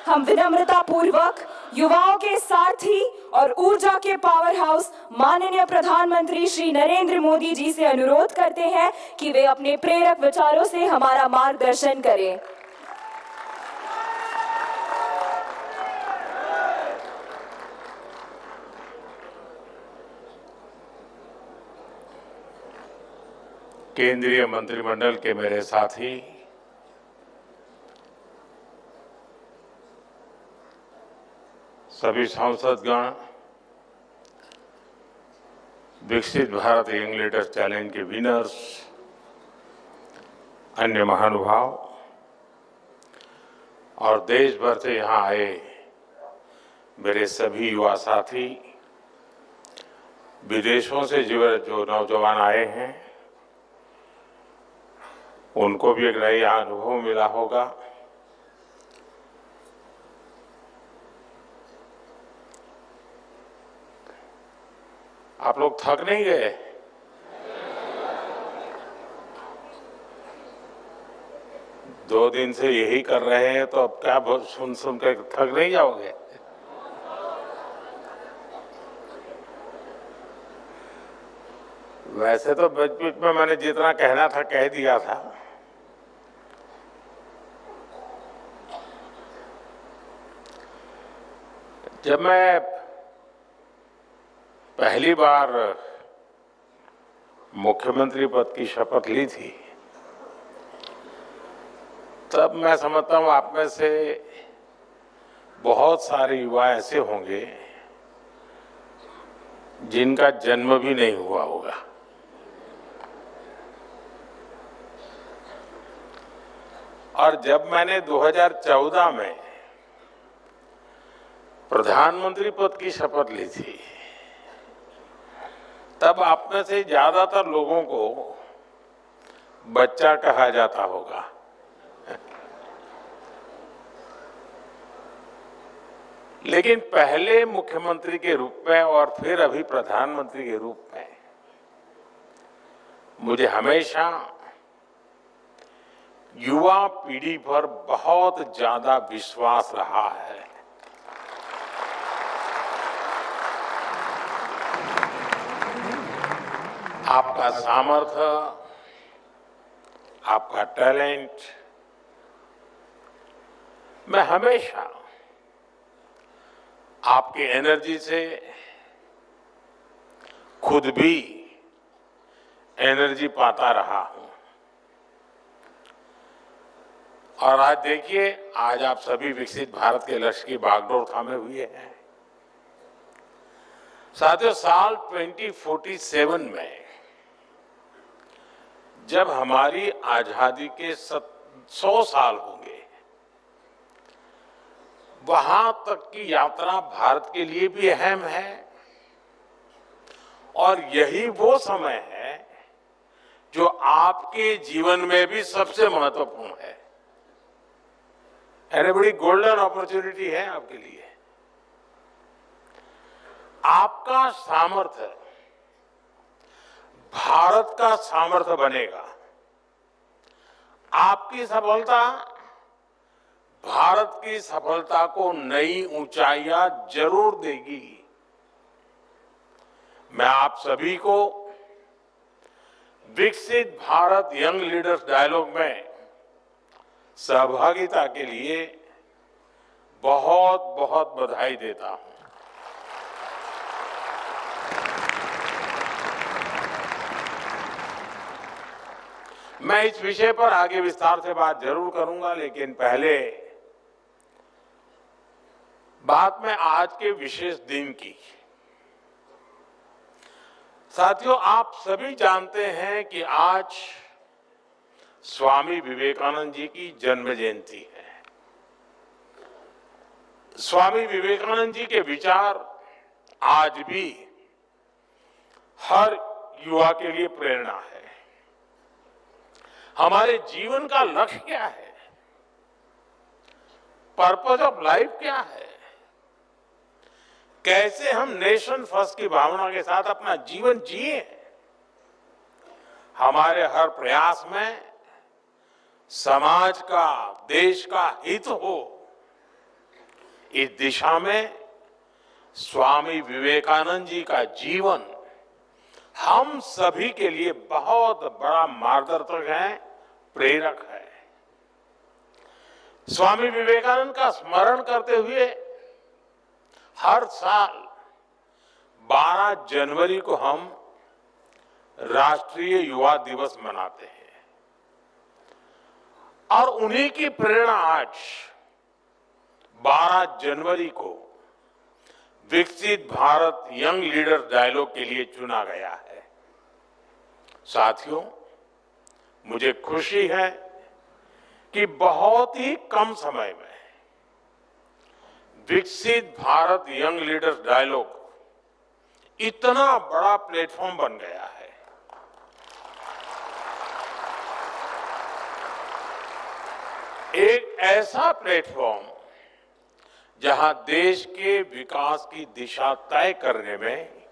हम विनम्रता पूर्वक युवाओं के सारथी और ऊर्जा के पावर हाउस माननीय प्रधानमंत्री श्री नरेंद्र मोदी जी से अनुरोध करते हैं कि वे अपने प्रेरक विचारों से हमारा मार्गदर्शन करें। केंद्रीय मंत्रिमंडल के मेरे साथी, सभी सांसदगण, विकसित भारत यंग लीडर्स चैलेंज के विनर्स, अन्य महानुभाव और देश भर से यहाँ आए मेरे सभी युवा साथी, विदेशों से जो नौजवान आए हैं उनको भी एक नया अनुभव मिला होगा। आप लोग थक नहीं गए? दो दिन से यही कर रहे हैं तो अब क्या सुन सुन कर थक नहीं जाओगे? वैसे तो बीच में मैंने जितना कहना था कह दिया था। जब मैं पहली बार मुख्यमंत्री पद की शपथ ली थी तब मैं समझता हूं आप में से बहुत सारे युवा ऐसे होंगे जिनका जन्म भी नहीं हुआ होगा। और जब मैंने 2014 में प्रधानमंत्री पद की शपथ ली थी तब आप में से ज्यादातर लोगों को बच्चा कहा जाता होगा। लेकिन पहले मुख्यमंत्री के रूप में और फिर अभी प्रधानमंत्री के रूप में मुझे हमेशा युवा पीढ़ी पर बहुत ज्यादा विश्वास रहा है। आपका सामर्थ्य, आपका टैलेंट, मैं हमेशा आपकी एनर्जी से खुद भी एनर्जी पाता रहा हूं। और आज देखिए, आज आप सभी विकसित भारत के लक्ष्य की बागडोर थामे हुए हैं। साथियों, साल 2047 में जब हमारी आजादी के 100 साल होंगे, वहां तक की यात्रा भारत के लिए भी अहम है और यही वो समय है जो आपके जीवन में भी सबसे महत्वपूर्ण है। यानी बड़ी गोल्डन अपॉर्चुनिटी है आपके लिए। आपका सामर्थ्य भारत का सामर्थ्य बनेगा। आपकी सफलता भारत की सफलता को नई ऊंचाइयां जरूर देगी। मैं आप सभी को विकसित भारत यंग लीडर्स डायलॉग में सहभागिता के लिए बहुत बहुत बधाई देता हूं। मैं इस विषय पर आगे विस्तार से बात जरूर करूंगा, लेकिन पहले बात में आज के विशेष दिन की। साथियों, आप सभी जानते हैं कि आज स्वामी विवेकानंद जी की जन्म जयंती है। स्वामी विवेकानंद जी के विचार आज भी हर युवा के लिए प्रेरणा है। हमारे जीवन का लक्ष्य क्या है? पर्पस ऑफ लाइफ क्या है? कैसे हम नेशन फर्स्ट की भावना के साथ अपना जीवन जिए? हमारे हर प्रयास में समाज का, देश का हित हो, इस दिशा में स्वामी विवेकानंद जी का जीवन हम सभी के लिए बहुत बड़ा मार्गदर्शक है, प्रेरक है। स्वामी विवेकानंद का स्मरण करते हुए हर साल 12 जनवरी को हम राष्ट्रीय युवा दिवस मनाते हैं और उन्हीं की प्रेरणा आज 12 जनवरी को विकसित भारत यंग लीडर डायलॉग के लिए चुना गया है। साथियों, मुझे खुशी है कि बहुत ही कम समय में विकसित भारत यंग लीडर्स डायलॉग इतना बड़ा प्लेटफॉर्म बन गया है। एक ऐसा प्लेटफॉर्म जहां देश के विकास की दिशा तय करने में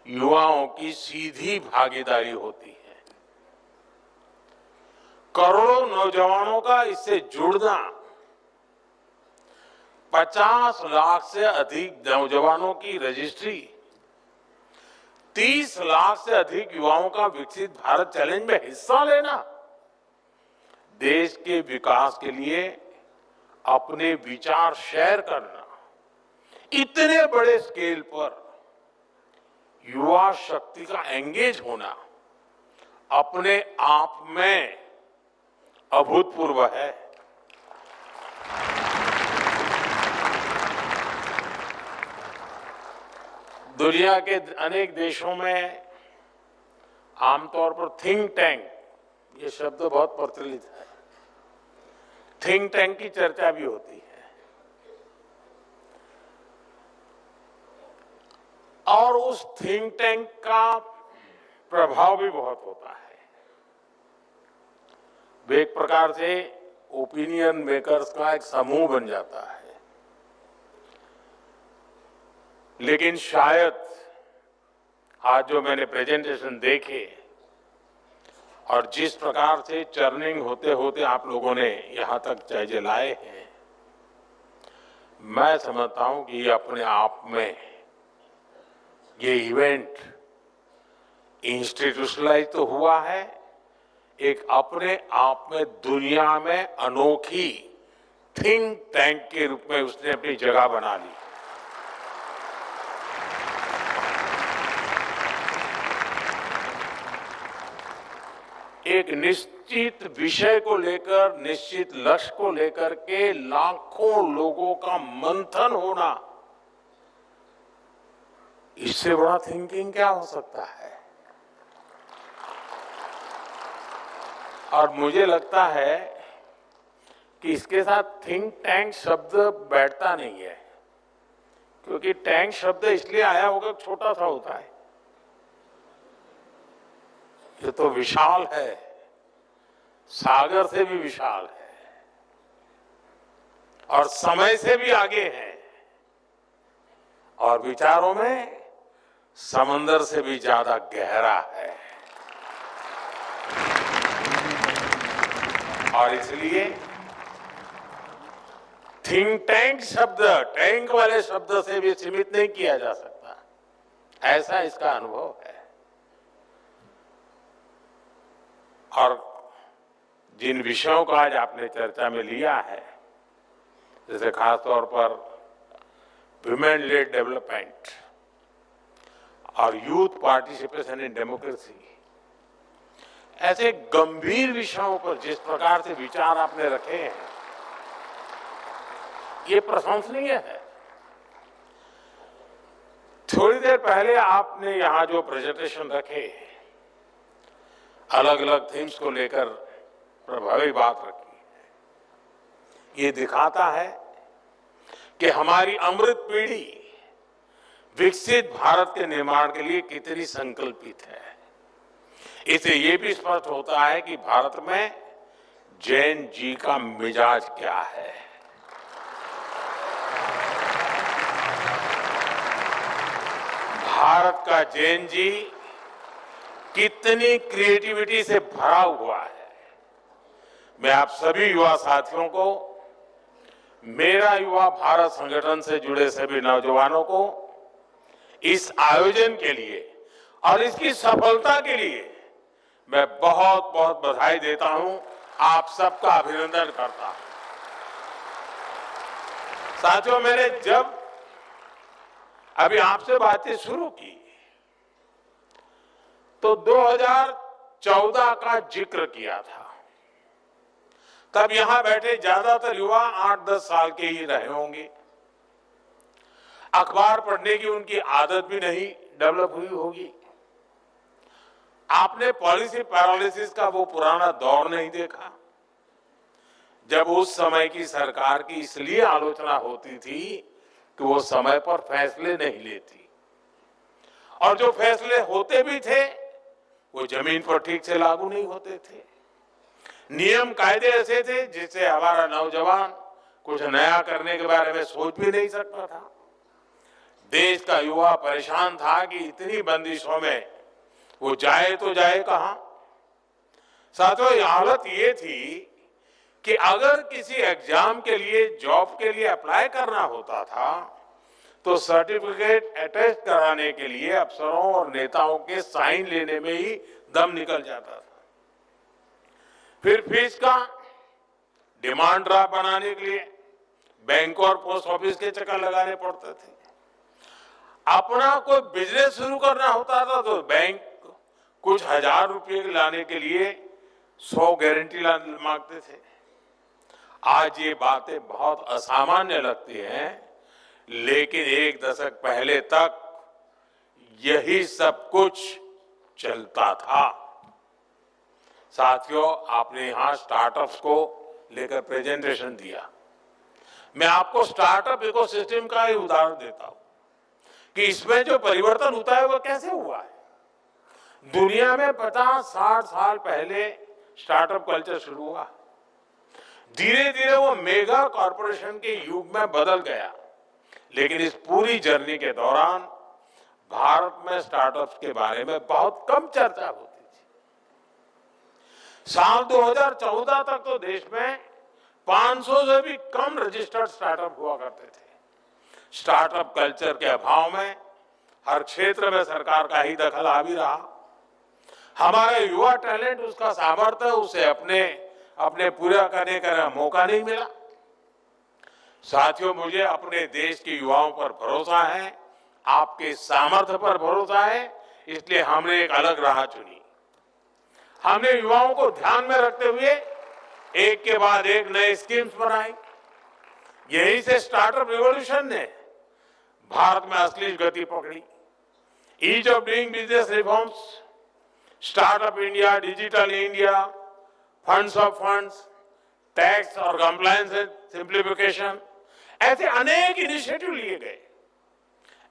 युवाओं की सीधी भागीदारी होती है। करोड़ों नौजवानों का इससे जुड़ना, 50 लाख से अधिक नौजवानों की रजिस्ट्री, 30 लाख से अधिक युवाओं का विकसित भारत चैलेंज में हिस्सा लेना, देश के विकास के लिए अपने विचार शेयर करना, इतने बड़े स्केल पर युवा शक्ति का एंगेज होना अपने आप में अभूतपूर्व है। दुनिया के अनेक देशों में आमतौर पर थिंक टैंक, ये शब्द बहुत प्रचलित है, थिंक टैंक की चर्चा भी होती है और उस थिंक टैंक का प्रभाव भी बहुत होता है। वे एक प्रकार से ओपिनियन मेकर्स का एक समूह बन जाता है। लेकिन शायद आज जो मैंने प्रेजेंटेशन देखे और जिस प्रकार से चर्निंग होते होते आप लोगों ने यहां तक जायजे लाए हैं, मैं समझता हूं कि ये अपने आप में ये इवेंट इंस्टीट्यूशनलाइज तो हुआ है, एक अपने आप में दुनिया में अनोखी थिंक टैंक के रूप में उसने अपनी जगह बना ली। एक निश्चित विषय को लेकर, निश्चित लक्ष्य को लेकर के लाखों लोगों का मंथन होना, इससे बड़ा थिंकिंग क्या हो सकता है। और मुझे लगता है कि इसके साथ थिंक टैंक शब्द बैठता नहीं है, क्योंकि टैंक शब्द इसलिए आया होगा छोटा सा होता है। ये तो विशाल है, सागर से भी विशाल है और समय से भी आगे है और विचारों में समंदर से भी ज्यादा गहरा है। और इसलिए थिंक टैंक शब्द टैंक वाले शब्द से भी सीमित नहीं किया जा सकता, ऐसा इसका अनुभव है। और जिन विषयों को आज आपने चर्चा में लिया है, जैसे खासतौर पर विमेन लेड डेवलपमेंट और यूथ पार्टिसिपेशन इन डेमोक्रेसी, ऐसे गंभीर विषयों पर जिस प्रकार से विचार आपने रखे हैं, ये प्रशंसनीय है। थोड़ी देर पहले आपने यहां जो प्रेजेंटेशन रखे, अलग अलग थीम्स को लेकर प्रभावी बात रखी है, ये दिखाता है कि हमारी अमृत पीढ़ी विकसित भारत के निर्माण के लिए कितनी संकल्पित है। इससे ये भी स्पष्ट होता है कि भारत में जैन जी का मिजाज क्या है। भारत का जैन जी कितनी क्रिएटिविटी से भरा हुआ है। मैं आप सभी युवा साथियों को मेरा युवा भारत संगठन से जुड़े सभी नौजवानों को इस आयोजन के लिए और इसकी सफलता के लिए मैं बहुत बहुत बधाई देता हूं, आप सबका अभिनंदन करता हूं। साथियों, मैंने जब अभी आपसे बातचीत शुरू की तो 2014 का जिक्र किया था। तब यहां बैठे ज्यादातर युवा 8-10 साल के ही रहे होंगे। अखबार पढ़ने की उनकी आदत भी नहीं डेवलप हुई होगी। आपने पॉलिसी पैरालिसिस का वो पुराना दौर नहीं देखा जब उस समय की सरकार की इसलिए आलोचना होती थी कि वो समय पर फैसले नहीं लेती, और जो फैसले होते भी थे वो जमीन पर ठीक से लागू नहीं होते थे। नियम कायदे ऐसे थे जिससे हमारा नौजवान कुछ नया करने के बारे में सोच भी नहीं सकता था। देश का युवा परेशान था कि इतनी बंदिशों में वो जाए तो जाए कहां। साथियों, ये हालत ये थी कि अगर किसी एग्जाम के लिए, जॉब के लिए अप्लाई करना होता था तो सर्टिफिकेट अटेस्ट कराने के लिए अफसरों और नेताओं के साइन लेने में ही दम निकल जाता था। फिर फीस का डिमांड ड्राफ्ट बनाने के लिए बैंक और पोस्ट ऑफिस के चक्कर लगाने पड़ते थे। अपना कोई बिजनेस शुरू करना होता था तो बैंक कुछ हजार रुपए लाने के लिए 100 गारंटी मांगते थे। आज ये बातें बहुत असामान्य लगती हैं, लेकिन एक दशक पहले तक यही सब कुछ चलता था। साथियों, आपने यहां स्टार्टअप्स को लेकर प्रेजेंटेशन दिया। मैं आपको स्टार्टअप इकोसिस्टम का ही उदाहरण देता हूं कि इसमें जो परिवर्तन होता है वो कैसे हुआ है। दुनिया में 50-60 साल पहले स्टार्टअप कल्चर शुरू हुआ। धीरे धीरे वो मेगा कॉरपोरेशन के युग में बदल गया, लेकिन इस पूरी जर्नी के दौरान भारत में स्टार्टअप्स के बारे में बहुत कम चर्चा होती थी। साल 2014 तक तो देश में 500 से भी कम रजिस्टर्ड स्टार्टअप हुआ करते थे। स्टार्टअप कल्चर के अभाव में हर क्षेत्र में सरकार का ही दखल आ भी रहा। हमारा युवा टैलेंट, उसका सामर्थ्य, उसे अपने पूरा करने का मौका नहीं मिला। साथियों, मुझे अपने देश के युवाओं पर भरोसा है, आपके सामर्थ्य पर भरोसा है, इसलिए हमने एक अलग राह चुनी। हमने युवाओं को ध्यान में रखते हुए एक के बाद एक नए स्कीम्स बनाई। यहीं से स्टार्टअप रिवॉल्यूशन ने भारत में असली गति पकड़ी। Ease of doing business reforms, startup India, digital India, funds of funds, tax और कंप्लायंस सिंप्लीफिकेशन, ऐसे अनेक इनिशिएटिव लिए गए।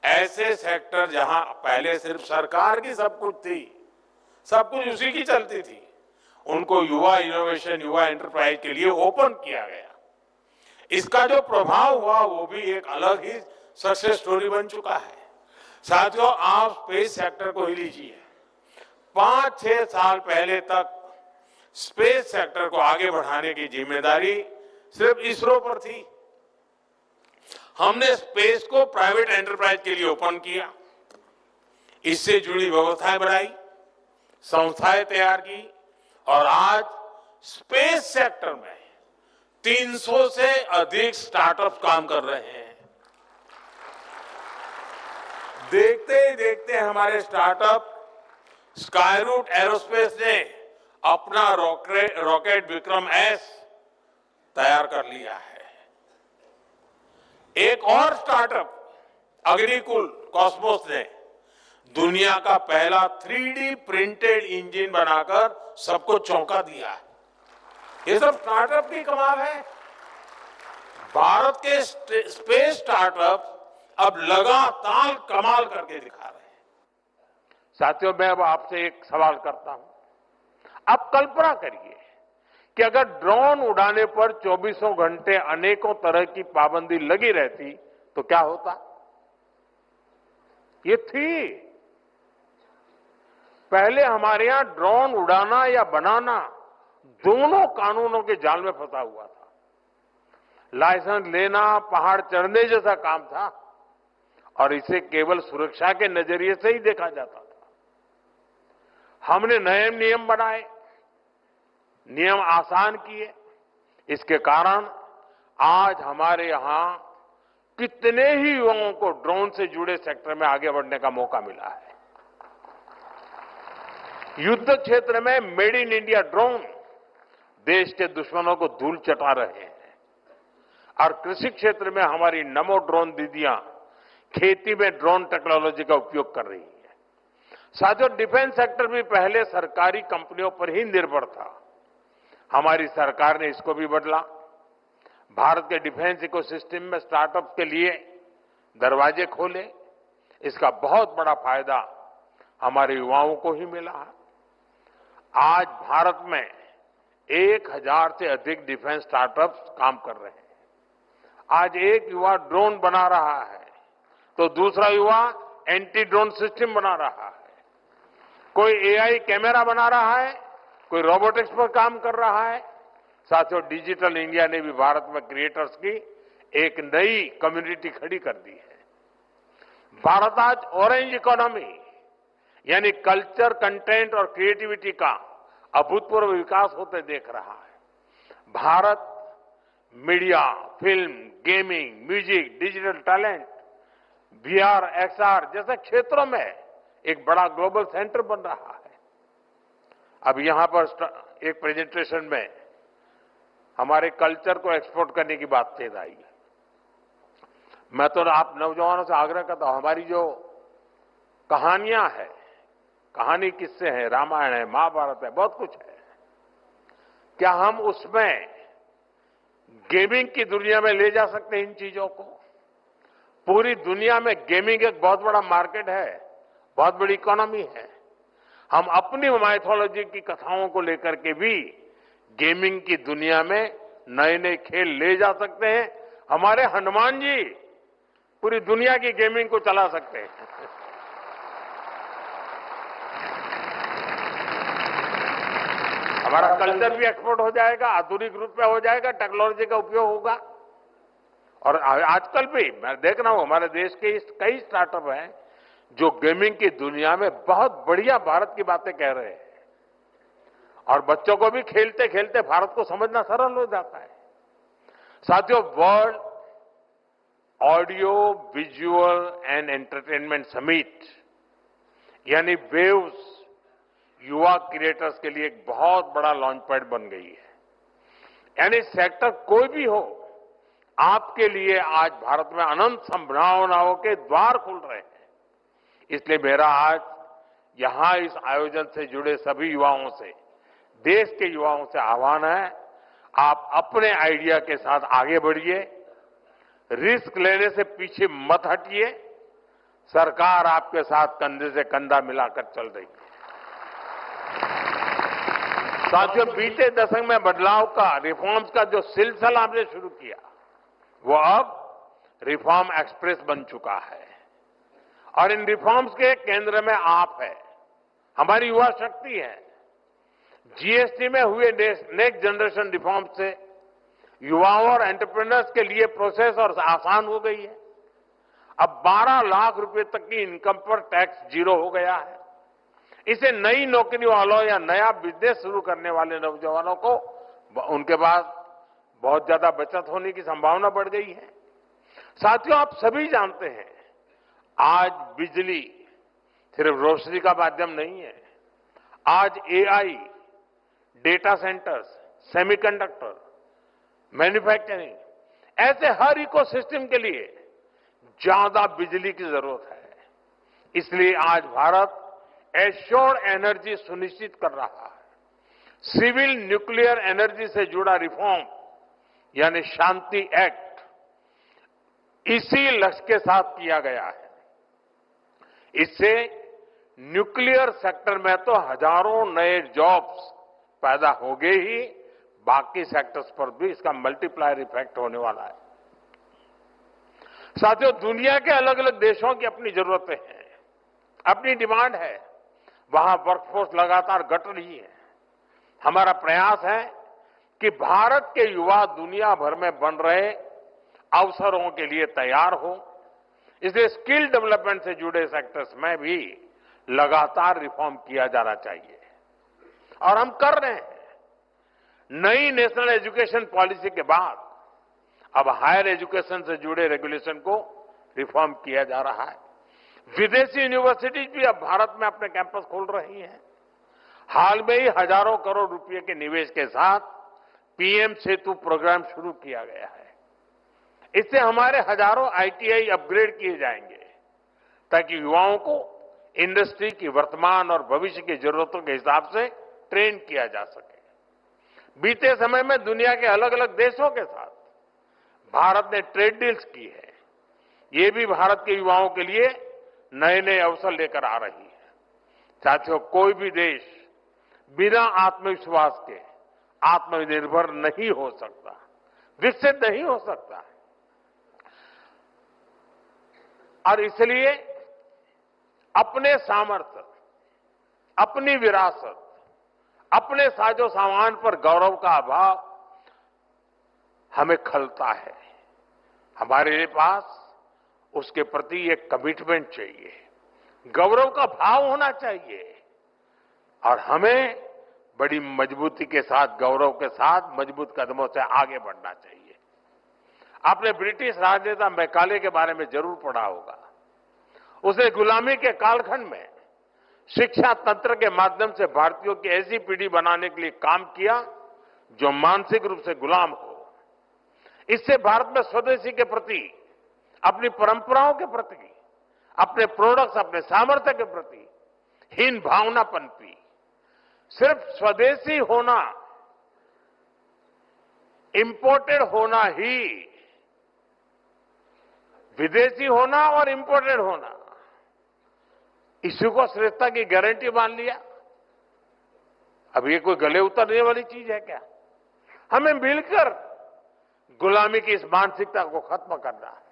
ऐसे सेक्टर जहां पहले सिर्फ सरकार की सब कुछ थी, सब कुछ उसी की चलती थी, उनको युवा इनोवेशन, युवा एंटरप्राइज के लिए ओपन किया गया। इसका जो प्रभाव हुआ वो भी एक अलग ही सक्सेस स्टोरी बन चुका है। साथियों, आप स्पेस सेक्टर को ही लीजिए। 5-6 साल पहले तक स्पेस सेक्टर को आगे बढ़ाने की जिम्मेदारी सिर्फ इसरो पर थी। हमने स्पेस को प्राइवेट एंटरप्राइज के लिए ओपन किया, इससे जुड़ी व्यवस्थाएं बढ़ाई, संस्थाएं तैयार की, और आज स्पेस सेक्टर में 300 से अधिक स्टार्टअप काम कर रहे हैं। देखते ही देखते हमारे स्टार्टअप स्काईरूट एरोस्पेस ने अपना रॉकेट विक्रम एस तैयार कर लिया है। एक और स्टार्टअप अग्निकुल कॉस्मोस ने दुनिया का पहला 3D प्रिंटेड इंजन बनाकर सबको चौंका दिया है। ये सब स्टार्टअप की कमाल है। भारत के स्पेस स्टार्टअप अब लगातार कमाल करके दिखा रहे हैं। साथियों, मैं अब आपसे एक सवाल करता हूं। आप कल्पना करिए कि अगर ड्रोन उड़ाने पर 24 घंटे अनेकों तरह की पाबंदी लगी रहती तो क्या होता। ये थी। पहले हमारे यहां ड्रोन उड़ाना या बनाना दोनों कानूनों के जाल में फंसा हुआ था। लाइसेंस लेना पहाड़ चढ़ने जैसा काम था और इसे केवल सुरक्षा के नजरिए से ही देखा जाता था। हमने नए नियम बनाए, नियम आसान किए। इसके कारण आज हमारे यहां कितने ही युवाओं को ड्रोन से जुड़े सेक्टर में आगे बढ़ने का मौका मिला है। युद्ध क्षेत्र में मेड इन इंडिया ड्रोन देश के दुश्मनों को धूल चटा रहे हैं और कृषि क्षेत्र में हमारी नमो ड्रोन दीदियां खेती में ड्रोन टेक्नोलॉजी का उपयोग कर रही है। साथियों, डिफेंस सेक्टर भी पहले सरकारी कंपनियों पर ही निर्भर था। हमारी सरकार ने इसको भी बदला। भारत के डिफेंस इकोसिस्टम में स्टार्टअप के लिए दरवाजे खोले। इसका बहुत बड़ा फायदा हमारे युवाओं को ही मिला है। आज भारत में 1000 से अधिक डिफेंस स्टार्टअप्स काम कर रहे हैं। आज एक युवा ड्रोन बना रहा है तो दूसरा युवा एंटी ड्रोन सिस्टम बना रहा है। कोई एआई कैमरा बना रहा है, कोई रोबोटिक्स पर काम कर रहा है। साथियों, डिजिटल इंडिया ने भी भारत में क्रिएटर्स की एक नई कम्युनिटी खड़ी कर दी है। भारत आज ऑरेंज इकोनॉमी यानी कल्चर, कंटेंट और क्रिएटिविटी का अभूतपूर्व विकास होते देख रहा है। Bharat media, film, gaming, music, digital talent, VR, XR जैसे क्षेत्रों में एक बड़ा ग्लोबल सेंटर बन रहा है। अब यहां पर एक प्रेजेंटेशन में हमारे कल्चर को एक्सपोर्ट करने की बात तेज आई है। मैं तो आप नौजवानों से आग्रह करता हूं, हमारी जो कहानियां हैं, कहानी किस्से हैं, रामायण है, महाभारत है, बहुत कुछ है। क्या हम उसमें गेमिंग की दुनिया में ले जा सकते हैं इन चीजों को? पूरी दुनिया में गेमिंग एक बहुत बड़ा मार्केट है, बहुत बड़ी इकोनॉमी है। हम अपनी माइथोलॉजी की कथाओं को लेकर के भी गेमिंग की दुनिया में नए नए खेल ले जा सकते हैं। हमारे हनुमान जी पूरी दुनिया की गेमिंग को चला सकते हैं। हमारा कल्चर भी एक्सपोर्ट हो जाएगा, आधुनिक रूप में हो जाएगा, टेक्नोलॉजी का उपयोग होगा। और आजकल भी मैं देख रहा हूं हमारे देश के कई स्टार्टअप हैं जो गेमिंग की दुनिया में बहुत बढ़िया भारत की बातें कह रहे हैं और बच्चों को भी खेलते खेलते भारत को समझना सरल हो जाता है। साथियों, world audio visual and entertainment summit यानी वेव्स युवा क्रिएटर्स के लिए एक बहुत बड़ा लॉन्च पैड बन गई है। यानी सेक्टर कोई भी हो, आपके लिए आज भारत में अनंत संभावनाओं के द्वार खुल रहे हैं। इसलिए मेरा आज यहां इस आयोजन से जुड़े सभी युवाओं से, देश के युवाओं से आह्वान है, आप अपने आइडिया के साथ आगे बढ़िए, रिस्क लेने से पीछे मत हटिए। सरकार आपके साथ कंधे से कंधा मिलाकर चल रही है। साथियों, बीते दशक में बदलाव का, रिफॉर्म्स का जो सिलसिला हमने शुरू किया वो अब रिफॉर्म एक्सप्रेस बन चुका है और इन रिफॉर्म्स के केंद्र में आप है, हमारी युवा शक्ति है। जीएसटी में हुए नेक्स्ट जनरेशन रिफॉर्म से युवाओं और एंटरप्रेन्योर्स के लिए प्रोसेस और आसान हो गई है। अब 12 लाख रुपए तक की इनकम पर टैक्स जीरो हो गया है। इसे नई नौकरी वालों या नया बिजनेस शुरू करने वाले नौजवानों को उनके पास बहुत ज्यादा बचत होने की संभावना बढ़ गई है। साथियों, आप सभी जानते हैं आज बिजली सिर्फ रोशनी का माध्यम नहीं है। आज AI, data centres, semiconductor, manufacturing, ऐसे हर इकोसिस्टम के लिए ज्यादा बिजली की जरूरत है। इसलिए आज भारत एश्योर्ड एनर्जी सुनिश्चित कर रहा है। सिविल न्यूक्लियर एनर्जी से जुड़ा रिफॉर्म यानी शांति एक्ट इसी लक्ष्य के साथ किया गया है। इससे न्यूक्लियर सेक्टर में तो हजारों नए जॉब्स पैदा होंगे ही, बाकी सेक्टर्स पर भी इसका मल्टीप्लायर इफेक्ट होने वाला है। साथियों, दुनिया के अलग अलग देशों की अपनी जरूरतें हैं, अपनी डिमांड है। वहां वर्कफोर्स लगातार घट रही है। हमारा प्रयास है कि भारत के युवा दुनिया भर में बन रहे अवसरों के लिए तैयार हो। इसलिए स्किल डेवलपमेंट से जुड़े सेक्टर्स में भी लगातार रिफॉर्म किया जाना चाहिए और हम कर रहे हैं। नई नेशनल एजुकेशन पॉलिसी के बाद अब हायर एजुकेशन से जुड़े रेगुलेशन को रिफॉर्म किया जा रहा है। विदेशी यूनिवर्सिटीज भी अब भारत में अपने कैंपस खोल रही हैं। हाल में ही हजारों करोड़ रुपए के निवेश के साथ पीएम सेतु प्रोग्राम शुरू किया गया है। इससे हमारे हजारों आईटीआई अपग्रेड किए जाएंगे ताकि युवाओं को इंडस्ट्री की वर्तमान और भविष्य की जरूरतों के हिसाब से ट्रेन किया जा सके। बीते समय में दुनिया के अलग अलग देशों के साथ भारत ने ट्रेड डील्स की है। ये भी भारत के युवाओं के लिए नए नए अवसर लेकर आ रही है। साथियों, कोई भी देश बिना आत्मविश्वास के आत्मनिर्भर नहीं हो सकता, विकसित नहीं हो सकता। और इसलिए अपने सामर्थ्य, अपनी विरासत, अपने साजो सामान पर गौरव का अभाव हमें खलता है। हमारे पास उसके प्रति एक कमिटमेंट चाहिए, गौरव का भाव होना चाहिए और हमें बड़ी मजबूती के साथ, गौरव के साथ मजबूत कदमों से आगे बढ़ना चाहिए। आपने ब्रिटिश राजनेता मैकाले के बारे में जरूर पढ़ा होगा। उसने गुलामी के कालखंड में शिक्षा तंत्र के माध्यम से भारतीयों की ऐसी पीढ़ी बनाने के लिए काम किया जो मानसिक रूप से गुलाम हो। इससे भारत में स्वदेशी के प्रति, अपनी परंपराओं के प्रति, अपने प्रोडक्ट्स, अपने सामर्थ्य के प्रति हीन भावना पनपी। सिर्फ स्वदेशी होना, इंपोर्टेड होना ही, विदेशी होना और इंपोर्टेड होना, इसी को श्रेष्ठता की गारंटी मान लिया। अब ये कोई गले उतरने वाली चीज है क्या? हमें मिलकर गुलामी की इस मानसिकता को खत्म करना है।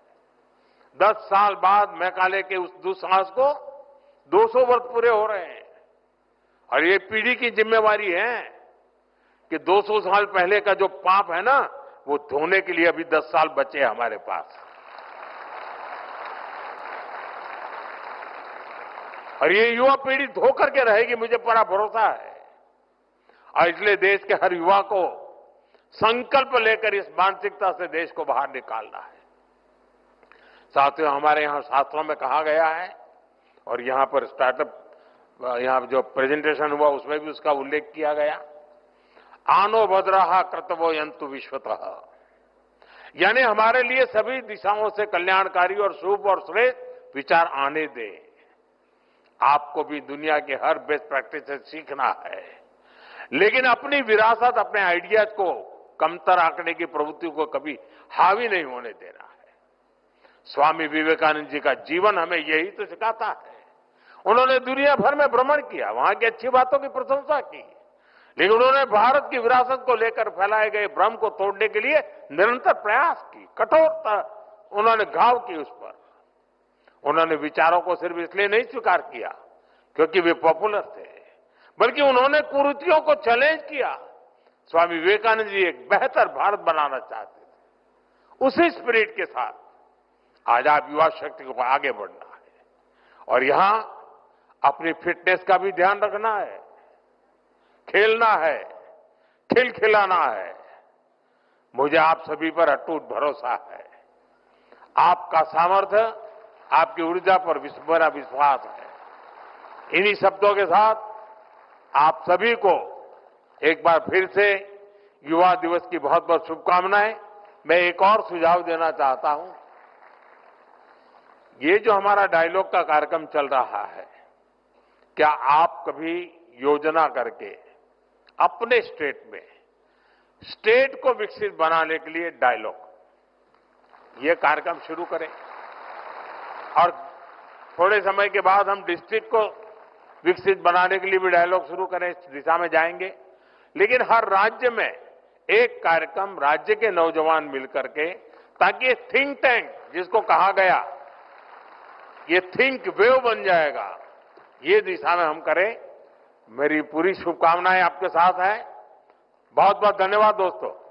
10 साल बाद मैकाले के उस दुस्साहस को 200 वर्ष पूरे हो रहे हैं और ये पीढ़ी की जिम्मेवारी है कि 200 साल पहले का जो पाप है ना, वो धोने के लिए अभी 10 साल बचे हैं हमारे पास। और ये युवा पीढ़ी धो करके रहेगी, मुझे पूरा भरोसा है। और इसलिए देश के हर युवा को संकल्प लेकर इस मानसिकता से देश को बाहर निकालना है। साथियों, हमारे यहां शास्त्रों में कहा गया है और यहां पर स्टार्टअप, यहां जो प्रेजेंटेशन हुआ उसमें भी उसका उल्लेख किया गया, आनो भद्रः कर्तव्यो यन्तु विश्वतः। यानी हमारे लिए सभी दिशाओं से कल्याणकारी और शुभ और श्रेष्ठ विचार आने दें। आपको भी दुनिया के हर बेस्ट प्रैक्टिस से सीखना है, लेकिन अपनी विरासत, अपने आइडियाज को कमतर आंकने की प्रवृत्ति को कभी हावी नहीं होने देना है। स्वामी विवेकानंद जी का जीवन हमें यही तो सिखाता है। उन्होंने दुनिया भर में भ्रमण किया, वहां की अच्छी बातों की प्रशंसा की, लेकिन उन्होंने भारत की विरासत को लेकर फैलाए गए भ्रम को तोड़ने के लिए निरंतर प्रयास की, कठोरता उन्होंने घाव की उस पर। उन्होंने विचारों को सिर्फ इसलिए नहीं स्वीकार किया क्योंकि वे पॉपुलर थे, बल्कि उन्होंने कुरीतियों को चैलेंज किया। स्वामी विवेकानंद जी एक बेहतर भारत बनाना चाहते थे। उसी स्पिरिट के साथ आज आप युवा शक्ति को आगे बढ़ना है और यहां अपनी फिटनेस का भी ध्यान रखना है, खेलना है, खिलखिलाना है। मुझे आप सभी पर अटूट भरोसा है। आपका सामर्थ्य, आपकी ऊर्जा पर मेरा विश्वास है। इन्हीं शब्दों के साथ आप सभी को एक बार फिर से युवा दिवस की बहुत बहुत शुभकामनाएं। मैं एक और सुझाव देना चाहता हूं। ये जो हमारा डायलॉग का कार्यक्रम चल रहा है, क्या आप कभी योजना करके अपने स्टेट में स्टेट को विकसित बनाने के लिए डायलॉग, ये कार्यक्रम शुरू करें और थोड़े समय के बाद हम डिस्ट्रिक्ट को विकसित बनाने के लिए भी डायलॉग शुरू करें, इस दिशा में जाएंगे। लेकिन हर राज्य में एक कार्यक्रम राज्य के नौजवान मिलकर के, ताकि थिंक टैंक जिसको कहा गया, ये थिंक वेव बन जाएगा, ये दिशा में हम करें। मेरी पूरी शुभकामनाएं आपके साथ है। बहुत बहुत धन्यवाद दोस्तों।